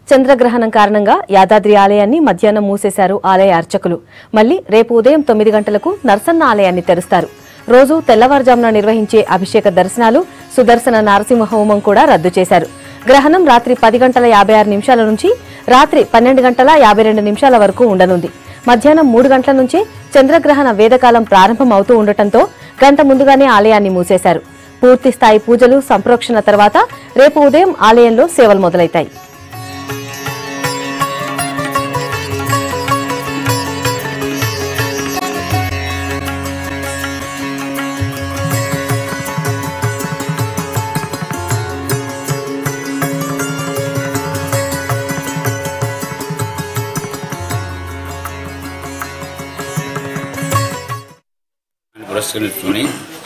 చంద్రగ్రహణం కారణంగా యాదాద్రి ఆలయాన్ని మధ్యాహ్నం మూసేశారు ఆలయ అర్చకులు. మళ్లీ రేపు ఉదయం 9 గంటలకు నరసన్న ఆలయాన్ని తెరుస్తారు. రోజు తెల్లవారుజామున నిర్వహించే అభిషేక దర్శనాలు, సుదర్శన నరసింహ హోమం కూడా రద్దు చేశారు. గ్రహణం రాత్రి 10 గంటల 56 నిమిషాల నుంచి రాత్రి 12 గంటల 52 నిమిషాల వరకు ఉండనుంది. మధ్యాహ్నం 3 గంటల నుంచి చంద్రగ్రహణ వేదకాలం ప్రారంభం అవుతూ ఉండటంతో గంట ముందుగానే ఆలయాన్ని మూసేశారు. పూర్తి స్థాయి పూజలు, సంప్రోక్షణ తర్వాత రేపు ఉదయం ఆలయంలో సేవలు మొదలవుతాయి. పురస్కరించుకొని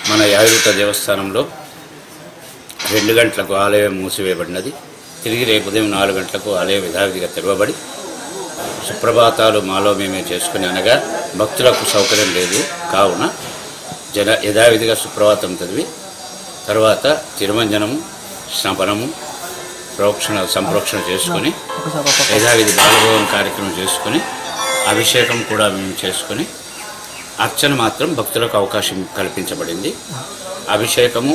మన యాదగిరి దేవస్థానంలో 2 గంటలకు ఆలయం మూసివేయబడినది. తిరిగి రేపు ఉదయం 4 గంటలకు ఆలయం యథావిధిగా తెరవబడి సుప్రభాతాలు మాలో మేమే చేసుకుని, అనగా భక్తులకు సౌకర్యం లేదు కావున యథావిధిగా సుప్రభాతం చదివి తర్వాత తిరుమంజనము, స్నాపనము, సంప్రోక్షణ చేసుకొని యథావిధి బాలభోగం కార్యక్రమం చేసుకొని అభిషేకం కూడా మేము చేసుకొని అర్చన మాత్రం భక్తులకు అవకాశం కల్పించబడింది. అభిషేకము,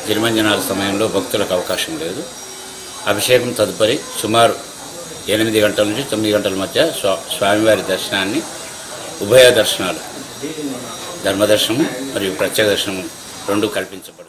తిరుమంజనాల సమయంలో భక్తులకు అవకాశం లేదు. అభిషేకం తదుపరి సుమారు 8 గంటల నుంచి 9 గంటల మధ్య స్వామివారి దర్శనాన్ని, ఉభయ దర్శనాలు, ధర్మదర్శనము మరియు ప్రత్యేక దర్శనము 2 కల్పించబడింది.